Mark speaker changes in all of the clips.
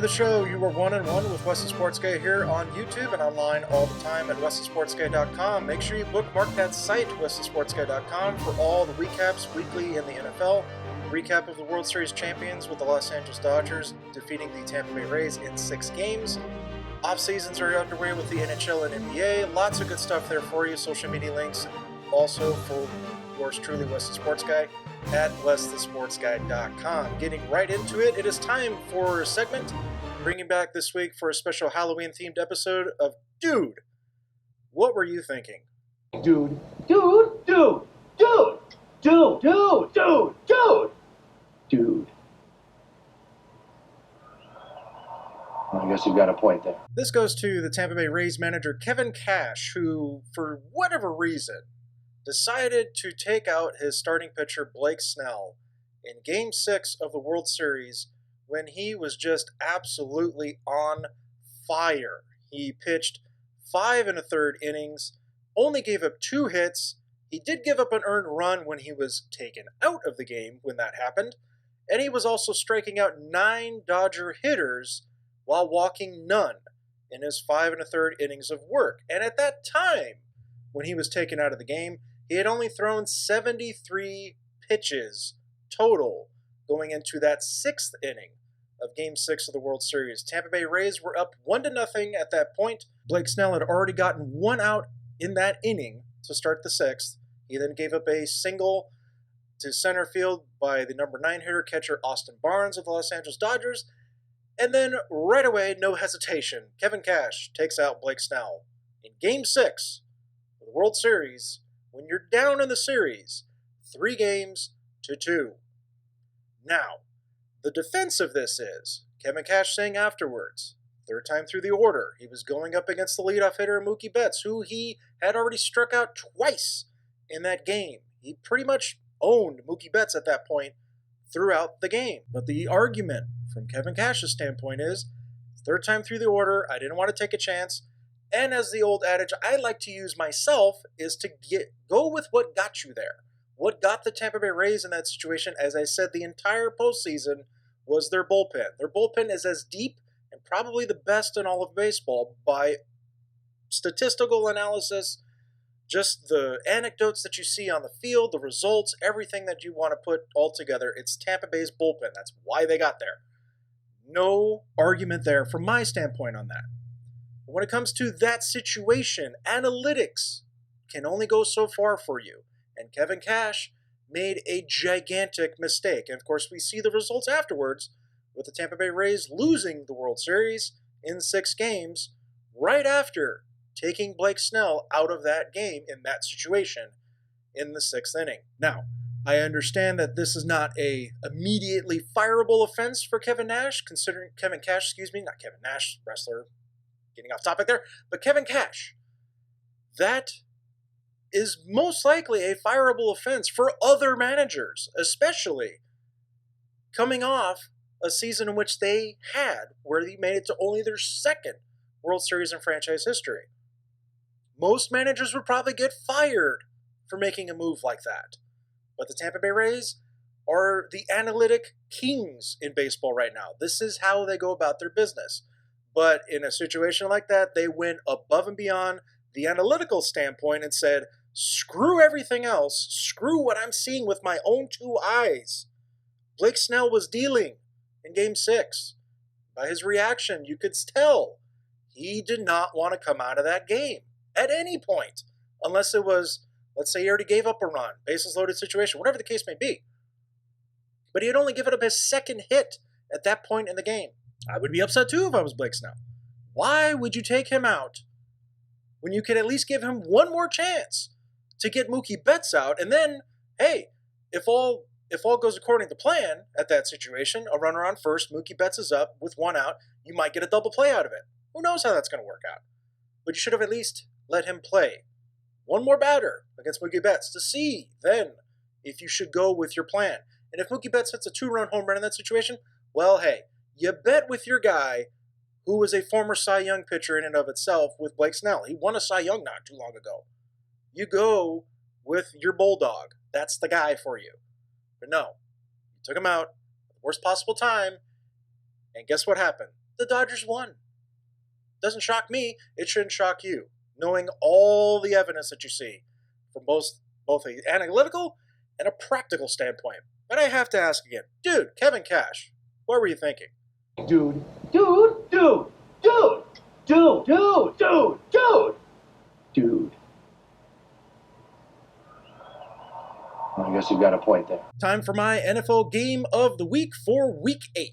Speaker 1: the show. You are one and one with Weston Sports Guy here on YouTube and online all the time at WestonSportsGuy.com. Make sure you bookmark that site, WestonSportsGuy.com, for all the recaps weekly in the NFL. Recap of the World Series champions with the Los Angeles Dodgers defeating the Tampa Bay Rays in 6 games. Off seasons are underway with the NHL and NBA. Lots of good stuff there for you. Social media links also for yours truly, Weston Sports Guy, at WestonSportsGuy.com. Getting right into it, it is time for a segment, bringing back this week for a special Halloween-themed episode of Dude, What Were You Thinking?
Speaker 2: Dude. I guess you've got a point there.
Speaker 1: This goes to the Tampa Bay Rays manager Kevin Cash, who, for whatever reason, decided to take out his starting pitcher Blake Snell in Game 6 of the World Series when he was just absolutely on fire. He pitched 5 1/3 innings, only gave up 2 hits. He did give up an earned run when he was taken out of the game when that happened, and he was also striking out 9 Dodger hitters while walking none in his 5 1/3 innings of work. And at that time, when he was taken out of the game, he had only thrown 73 pitches total going into that 6th inning of Game 6 of the World Series. Tampa Bay Rays were up 1-0 at that point. Blake Snell had already gotten 1 out in that inning to start the 6th. He then gave up a single to center field by the number 9 hitter catcher Austin Barnes of the Los Angeles Dodgers. And then, right away, no hesitation, Kevin Cash takes out Blake Snell. In Game 6 of the World Series, when you're down in the series, 3 games to 2. Now, the defense of this is, Kevin Cash saying afterwards, third time through the order, he was going up against the leadoff hitter Mookie Betts, who he had already struck out twice in that game. He pretty much owned Mookie Betts at that point throughout the game. But the argument from Kevin Cash's standpoint is, third time through the order, I didn't want to take a chance, and as the old adage I like to use myself is to go with what got you there. What got the Tampa Bay Rays in that situation, as I said, the entire postseason, was their bullpen. Their bullpen is as deep and probably the best in all of baseball by statistical analysis, just the anecdotes that you see on the field, the results, everything that you want to put all together. It's Tampa Bay's bullpen. That's why they got there. No argument there from my standpoint on that. But when it comes to that situation, analytics can only go so far for you. And Kevin Cash made a gigantic mistake. And of course, we see the results afterwards with the Tampa Bay Rays losing the World Series in 6 games right after taking Blake Snell out of that game in that situation in the 6th inning. Now, I understand that this is not a immediately fireable offense for Kevin Cash, not Kevin Nash, wrestler, getting off topic there, but Kevin Cash. That is most likely a fireable offense for other managers, especially coming off a season in which they had, where they made it to only their 2nd World Series in franchise history. Most managers would probably get fired for making a move like that. But the Tampa Bay Rays are the analytic kings in baseball right now. This is how they go about their business. But in a situation like that, they went above and beyond the analytical standpoint and said, screw everything else, screw what I'm seeing with my own 2 eyes. Blake Snell was dealing in Game 6. By his reaction, you could tell he did not want to come out of that game at any point, unless it was, let's say he already gave up a run, bases loaded situation, whatever the case may be. But he had only given up his 2nd hit at that point in the game. I would be upset too if I was Blake Snell. Why would you take him out when you could at least give him one more chance to get Mookie Betts out? And then, hey, if all goes according to plan at that situation, a runner on first, Mookie Betts is up with 1 out, you might get a double play out of it. Who knows how that's going to work out? But you should have at least let him play one more batter against Mookie Betts to see then if you should go with your plan. And if Mookie Betts hits a 2-run home run in that situation, well, hey, you bet with your guy who was a former Cy Young pitcher in and of itself with Blake Snell. He won a Cy Young not too long ago. You go with your bulldog. That's the guy for you. But no, you took him out at the worst possible time, and guess what happened? the Dodgers won. Doesn't shock me. It shouldn't shock you, knowing all the evidence that you see from both an analytical and a practical standpoint. But I have to ask again, dude, Kevin Cash, what were you thinking?
Speaker 2: Dude. I guess you've got a point there.
Speaker 1: Time for my NFL game of the week for Week 8.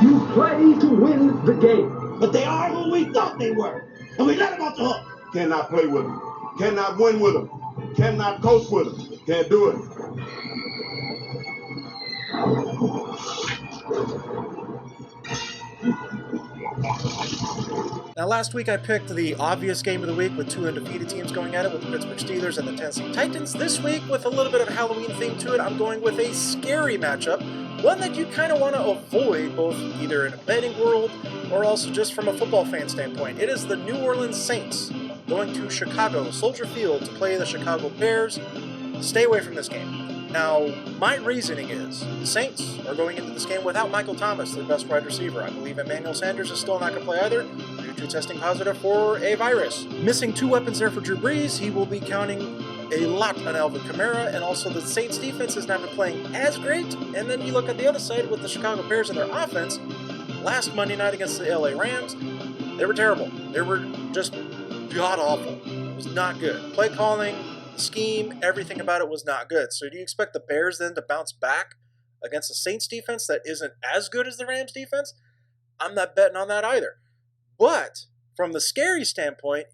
Speaker 3: You play to win the game.
Speaker 4: But they are who we thought they were. And we let them off the hook.
Speaker 5: Cannot play with them. Cannot win with them. Cannot coach with them. Can't do it.
Speaker 1: Now, last week I picked the obvious game of the week with two undefeated teams going at it with the Pittsburgh Steelers and the Tennessee Titans. This week, with a little bit of Halloween theme to it, I'm going with a scary matchup, one that you kind of want to avoid, both either in a betting world or also just from a football fan standpoint. It is the New Orleans Saints going to Chicago, Soldier Field, to play the Chicago Bears. Stay away from this game. Now, my reasoning is the Saints are going into this game without Michael Thomas, their best wide receiver. I believe Emmanuel Sanders is still not going to play either, due to testing positive for a virus. Missing two weapons there for Drew Brees, he will be counting a lot on Alvin Kamara, and also the Saints defense has not been playing as great. And then you look at the other side with the Chicago Bears and their offense. Last Monday night against the LA Rams, they were terrible. They were just god-awful. It was not good. Play calling, scheme, everything about it was not good. So do you expect the Bears then to bounce back against the Saints defense that isn't as good as the Rams defense? I'm not betting on that either. But from the scary standpoint,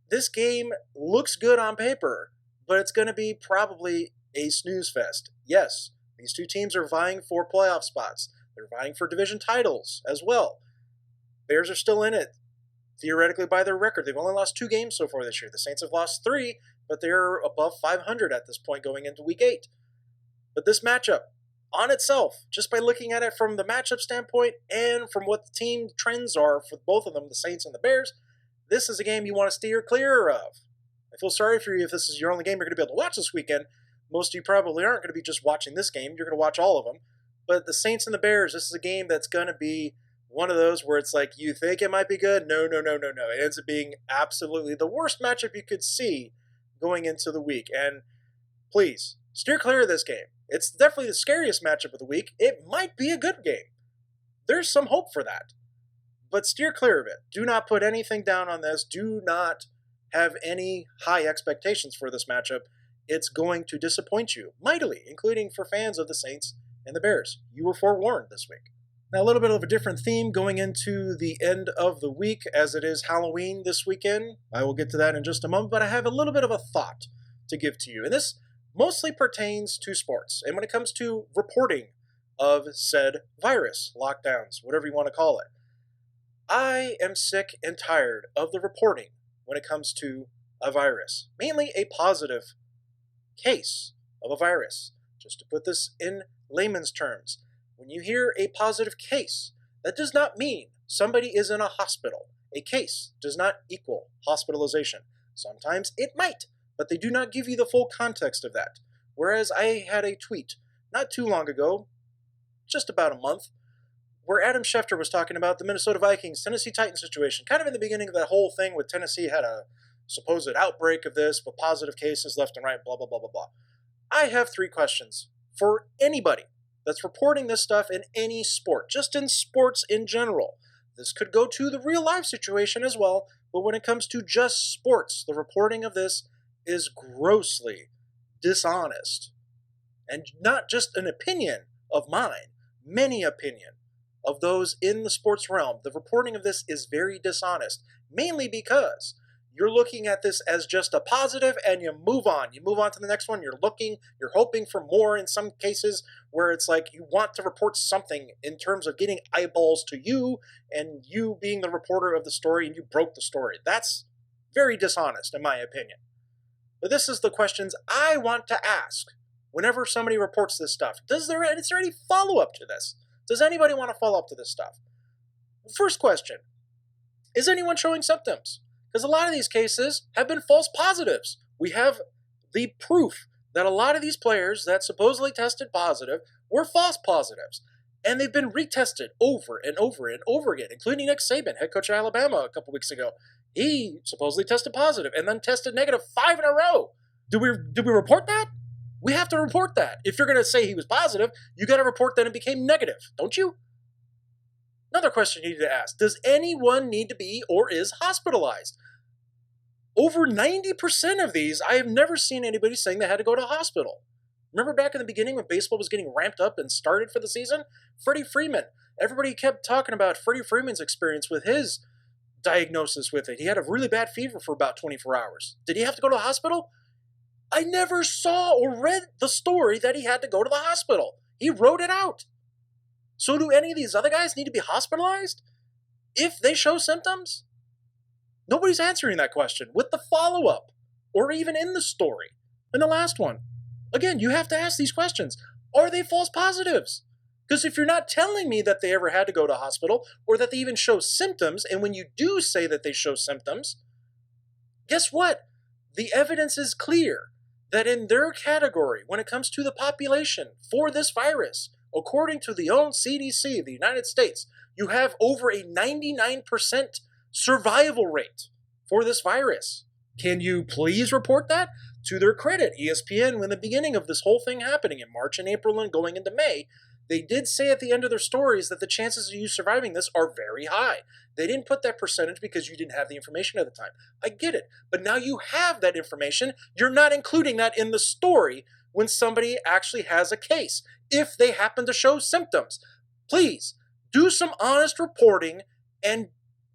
Speaker 1: this game looks good on paper, but it's going to be probably a snooze fest. Yes, these two teams are vying for playoff spots. They're vying for division titles as well. Bears are still in it, theoretically by their record. They've only lost 2 games so far this year. The Saints have lost 3, but they're above 500 at this point going into Week 8. But this matchup, on itself, just by looking at it from the matchup standpoint and from what the team trends are for both of them, the Saints and the Bears, this is a game you want to steer clear of. I feel sorry for you if this is your only game you're going to be able to watch this weekend. Most of you probably aren't going to be just watching this game. You're going to watch all of them. But the Saints and the Bears, this is a game that's going to be one of those where it's like, you think it might be good? No. It ends up being absolutely the worst matchup you could see going into the week. And please, steer clear of this game. It's definitely the scariest matchup of the week. It might be a good game. There's some hope for that. But steer clear of it. Do not put anything down on this. Do not have any high expectations for this matchup. It's going to disappoint you mightily, including for fans of the Saints and the Bears. You were forewarned this week. Now, a little bit of a different theme going into the end of the week, as it is Halloween this weekend. I will get to that in just a moment, but I have a little bit of a thought to give to you. And this mostly pertains to sports. And when it comes to reporting of said virus, lockdowns, whatever you want to call it, I am sick and tired of the reporting when it comes to a virus, mainly a positive case of a virus. Just to put this in layman's terms, when you hear a positive case, that does not mean somebody is in a hospital. A case does not equal hospitalization. Sometimes it might, but they do not give you the full context of that. Whereas I had a tweet not too long ago, just about a month, where Adam Schefter was talking about the Minnesota Vikings, Tennessee Titans situation, kind of in the beginning of that whole thing with Tennessee had a supposed outbreak of this, but positive cases left and right, blah, blah, blah, blah, blah. I have 3 questions for anybody that's reporting this stuff in any sport, just in sports in general. This could go to the real life situation as well, but when it comes to just sports, the reporting of this is grossly dishonest. And not just an opinion of mine, many opinion of those in the sports realm. The reporting of this is very dishonest, mainly because you're looking at this as just a positive and you move on. You move on to the next one. You're hoping for more in some cases where it's like you want to report something in terms of getting eyeballs to you and you being the reporter of the story and you broke the story. That's very dishonest in my opinion. But this is the questions I want to ask whenever somebody reports this stuff. Is there any follow-up to this? Does anybody want to follow up to this stuff? First question, is anyone showing symptoms? Because a lot of these cases have been false positives. We have the proof that a lot of these players that supposedly tested positive were false positives. And they've been retested over and over and over again, including Nick Saban, head coach of Alabama a couple weeks ago. He supposedly tested positive and then tested negative 5 in a row. Did we report that? We have to report that. If you're going to say he was positive, you got to report that it became negative, don't you? Another question you need to ask. Does anyone need to be or is hospitalized? Over 90% of these, I have never seen anybody saying they had to go to a hospital. Remember back in the beginning when baseball was getting ramped up and started for the season? Freddie Freeman. Everybody kept talking about Freddie Freeman's experience with his diagnosis with it. He had a really bad fever for about 24 hours. Did he have to go to the hospital? I never saw or read the story that he had to go to the hospital. He wrote it out. So do any of these other guys need to be hospitalized if they show symptoms? Nobody's answering that question with the follow-up or even in the story. And the last one. Again, you have to ask these questions. Are they false positives? Because if you're not telling me that they ever had to go to hospital or that they even show symptoms, and when you do say that they show symptoms, guess what? The evidence is clear that in their category, when it comes to the population for this virus, according to the own CDC of the United States, you have over a 99% survival rate for this virus. Can you please report that? To their credit, ESPN, when the beginning of this whole thing happening in March and April and going into May, they did say at the end of their stories that the chances of you surviving this are very high. They didn't put that percentage because you didn't have the information at the time. I get it. But now you have that information. You're not including that in the story when somebody actually has a case, if they happen to show symptoms. Please, do some honest reporting and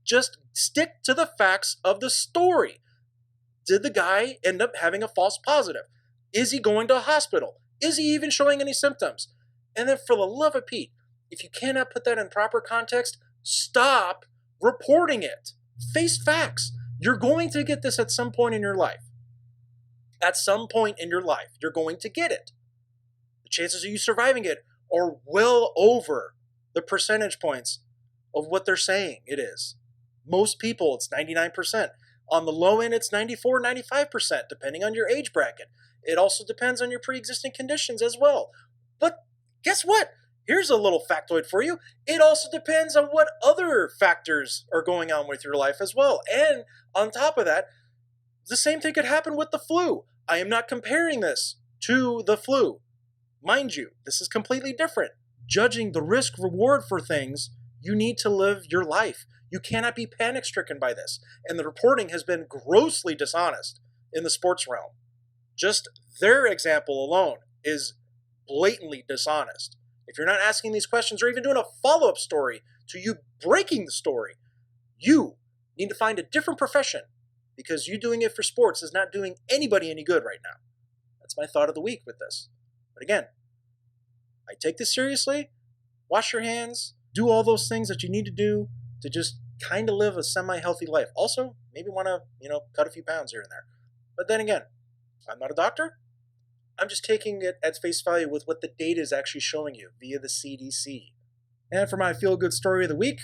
Speaker 1: just stick to the facts of the story. Did the guy end up having a false positive? Is he going to a hospital? Is he even showing any symptoms? And then for the love of Pete, if you cannot put that in proper context, stop reporting it. Face facts. You're going to get this at some point in your life. At some point in your life, you're going to get it. The chances of you surviving it are well over the percentage points of what they're saying it is. Most people, it's 99%. On the low end, it's 94, 95%, depending on your age bracket. It also depends on your pre-existing conditions as well. But guess what? Here's a little factoid for you. It also depends on what other factors are going on with your life as well. And on top of that, the same thing could happen with the flu. I am not comparing this to the flu. Mind you, this is completely different. Judging the risk-reward for things, you need to live your life. You cannot be panic-stricken by this. And the reporting has been grossly dishonest in the sports realm. Just their example alone is blatantly dishonest. If you're not asking these questions or even doing a follow-up story to you breaking the story, you need to find a different profession, because you doing it for sports is not doing anybody any good right now. That's my thought of the week with this. But again, I take this seriously. Wash your hands. Do all those things that you need to do to just kind of live a semi-healthy life. Also, maybe want to, cut a few pounds here and there. But then again, I'm not a doctor. I'm just taking it at face value with what the data is actually showing you via the CDC. And for my feel-good story of the week,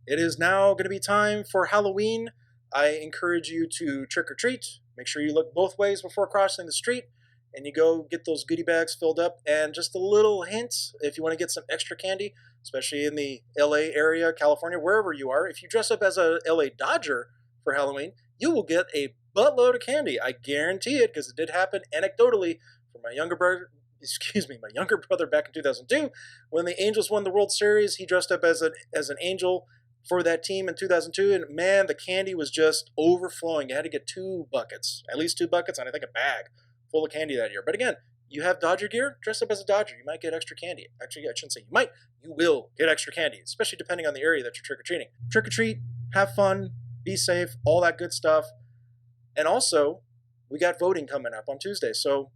Speaker 1: it is now going to be time for Halloween. I encourage you to trick or treat. Make sure you look both ways before crossing the street, and you go get those goodie bags filled up. And just a little hint, if you want to get some extra candy, especially in the LA area, California, wherever you are, if you dress up as a LA Dodger for Halloween, you will get a buttload of candy. I guarantee it, because it did happen anecdotally for my younger brother back in 2002. When the Angels won the World Series, he dressed up as an angel for that team in 2002, and man, the candy was just overflowing. You had to get at least two buckets, and I think a bag full of candy that year. But again, you have Dodger gear, dress up as a Dodger. You might get extra candy. Actually, I shouldn't say you might. You will get extra candy, especially depending on the area that you're trick-or-treating. Trick-or-treat, have fun, be safe, all that good stuff. And also, we got voting coming up on Tuesday. So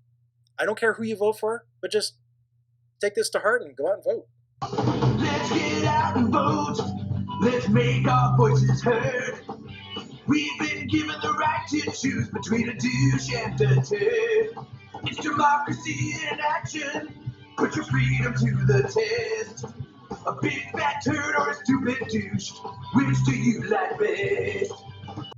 Speaker 1: I don't care who you vote for, but just take this to heart and go out and vote.
Speaker 4: Let's get out and vote. Let's make our voices heard. We've been given the right to choose between a douche and a turd. It's democracy in action. Put your freedom to the test. A big fat turd or a stupid douche. Which do you like best?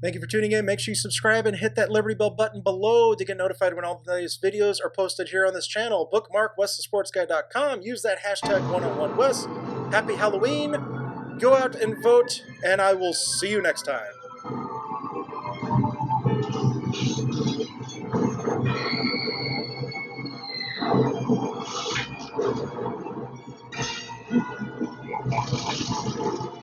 Speaker 1: Thank you for tuning in. Make sure you subscribe and hit that Liberty Bell button below to get notified when all the latest videos are posted here on this channel. Bookmark westthesportsguy.com. Use that hashtag 101West. Happy Halloween. Go out and vote, and I will see you next time.